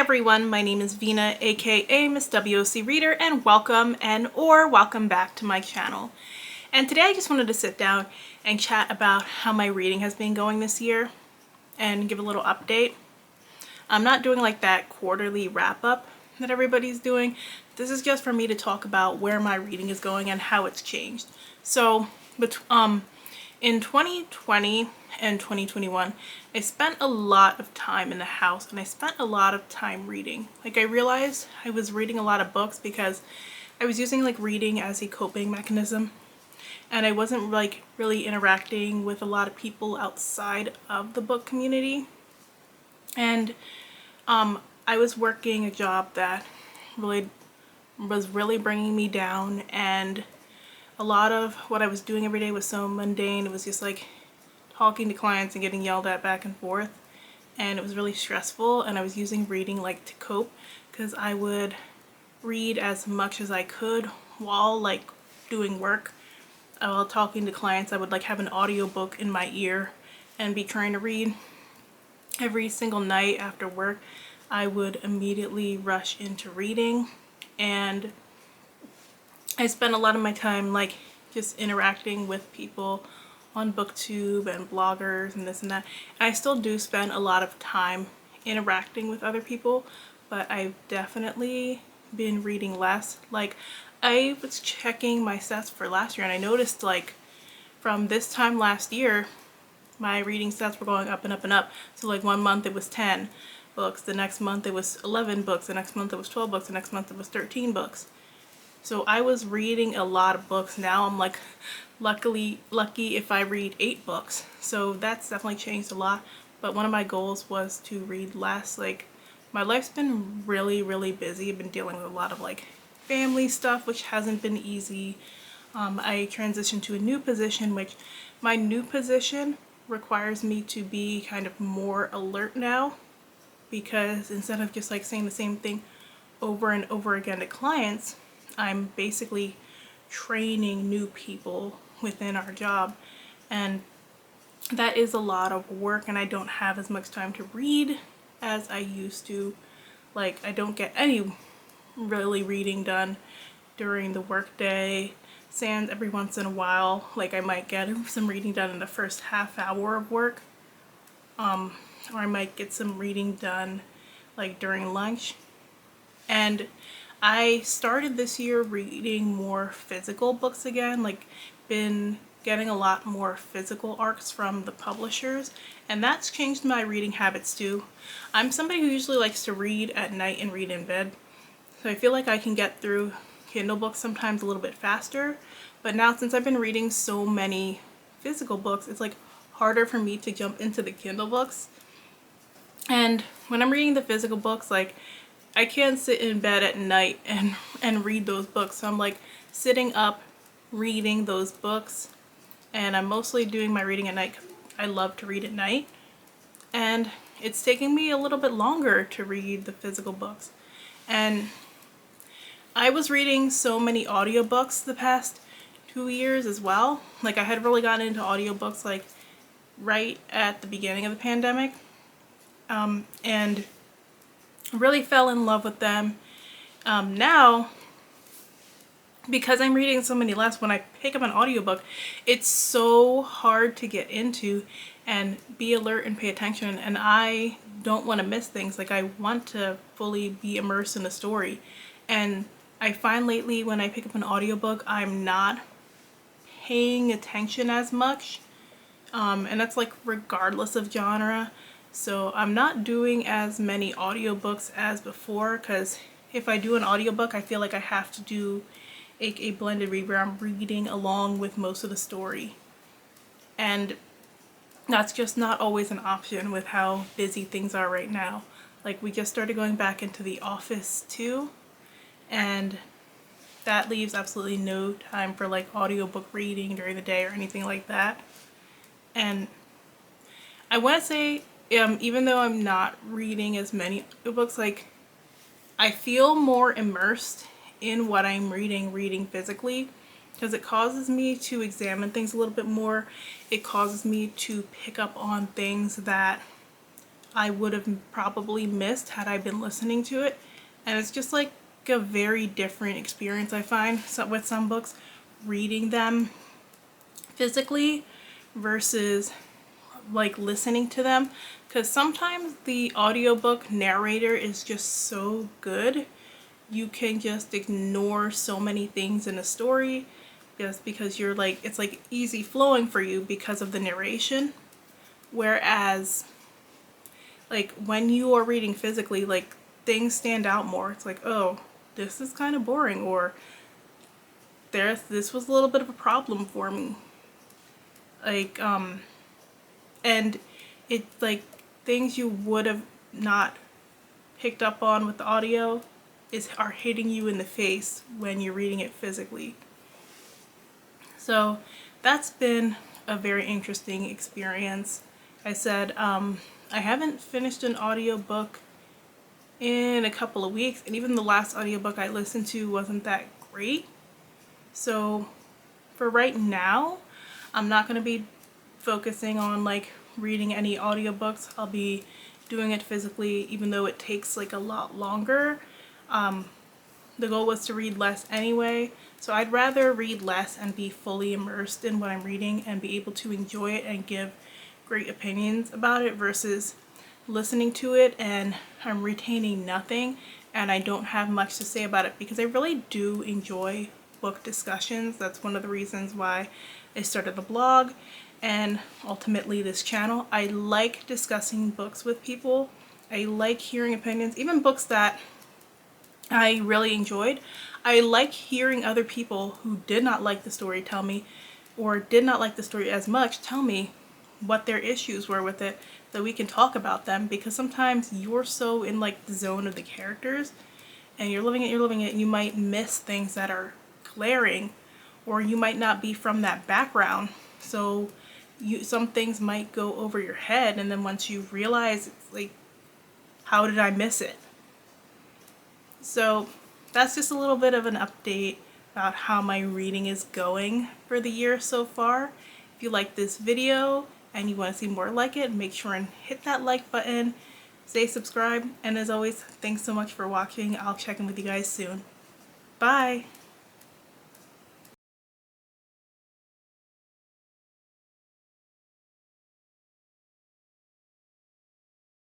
everyone, my name is Vina, aka Miss WOC Reader, and welcome welcome back to my channel. And today I just wanted to sit down and chat about how my reading has been going this year and give a little update. I'm not doing like that quarterly wrap up that everybody's doing. This is just for me to talk about where my reading is going and how it's changed. So, in 2020 and 2021, I spent a lot of time in the house and I spent a lot of time reading. Like, I realized I was reading a lot of books because I was using like reading as a coping mechanism, and I wasn't like really interacting with a lot of people outside of the book community. And I was working a job that was really bringing me down, and a lot of what I was doing every day was so mundane. It was just like talking to clients and getting yelled at back and forth, and it was really stressful. And I was using reading like to cope, because I would read as much as I could while like doing work. While talking to clients, I would like have an audiobook in my ear and be trying to read. Every single night after work, I would immediately rush into reading, and I spent a lot of my time like just interacting with people on BookTube and bloggers and this and that. And I still do spend a lot of time interacting with other people, but I've definitely been reading less. Like, I was checking my stats for last year, and I noticed like from this time last year, my reading stats were going up and up and up. So like one month it was 10 books, the next month it was 11 books, the next month it was 12 books, the next month it was 13 books. So I was reading a lot of books. Now I'm like lucky if I read 8 books. So that's definitely changed a lot. But one of my goals was to read less. Like, my life's been really busy. I've been dealing with a lot of like family stuff, which hasn't been easy. I transitioned to a new position, which my new position requires me to be kind of more alert now, because instead of just like saying the same thing over and over again to clients, I'm basically training new people within our job, and that is a lot of work, and I don't have as much time to read as I used to. Like, I don't get any really reading done during the workday. Sans every once in a while, like I might get some reading done in the first half hour of work, or I might get some reading done like during lunch. And I started this year reading more physical books again, like been getting a lot more physical arcs from the publishers, and that's changed my reading habits too. I'm somebody who usually likes to read at night and read in bed, so I feel like I can get through Kindle books sometimes a little bit faster, but now since I've been reading so many physical books, it's like harder for me to jump into the Kindle books. And when I'm reading the physical books, like, I can't sit in bed at night and read those books. So I'm like sitting up reading those books, and I'm mostly doing my reading at night because I love to read at night. And it's taking me a little bit longer to read the physical books. And I was reading so many audiobooks the past 2 years as well. Like, I had really gotten into audiobooks like right at the beginning of the pandemic, and really fell in love with them. Now, because I'm reading so many less, when I pick up an audiobook, it's so hard to get into and be alert and pay attention, and I don't want to miss things. Like, I want to fully be immersed in the story. And I find lately when I pick up an audiobook, I'm not paying attention as much, and that's like regardless of genre. So I'm not doing as many audiobooks as before, because if I do an audiobook, I feel like I have to do a blended read where I'm reading along with most of the story, and that's just not always an option with how busy things are right now. Like, we just started going back into the office too, and that leaves absolutely no time for like audiobook reading during the day or anything like that. And I want to say, even though I'm not reading as many books, like, I feel more immersed in what I'm reading physically, because it causes me to examine things a little bit more. It causes me to pick up on things that I would have probably missed had I been listening to it. And it's just like a very different experience, I find, with some books, reading them physically versus like listening to them, because sometimes the audiobook narrator is just so good you can just ignore so many things in a story just because you're like, it's like easy flowing for you because of the narration. Whereas like when you are reading physically, like things stand out more. It's like, oh, this is kind of boring, or this was a little bit of a problem for me. Like and it's like things you would have not picked up on with the audio are hitting you in the face when you're reading it physically. So that's been a very interesting experience. I said I haven't finished an audiobook in a couple of weeks, and even the last audiobook I listened to wasn't that great. So for right now, I'm not going to be focusing on like reading any audiobooks. I'll be doing it physically, even though it takes like a lot longer. The goal was to read less anyway, so I'd rather read less and be fully immersed in what I'm reading and be able to enjoy it and give great opinions about it versus listening to it and I'm retaining nothing and I don't have much to say about it, because I really do enjoy book discussions. That's one of the reasons why I started the blog and ultimately this channel. I like discussing books with people. I like hearing opinions, even books that I really enjoyed. I like hearing other people who did not like the story tell me, or did not like the story as much, tell me what their issues were with it, so we can talk about them, because sometimes you're so in like the zone of the characters and you're living it, and you might miss things that are glaring, or you might not be from that background, so some things might go over your head, and then once you realize, it's like, how did I miss it? So that's just a little bit of an update about how my reading is going for the year so far. If you like this video and you want to see more like it, make sure and hit that like button, stay subscribed, and as always, thanks so much for watching. I'll check in with you guys soon. Bye!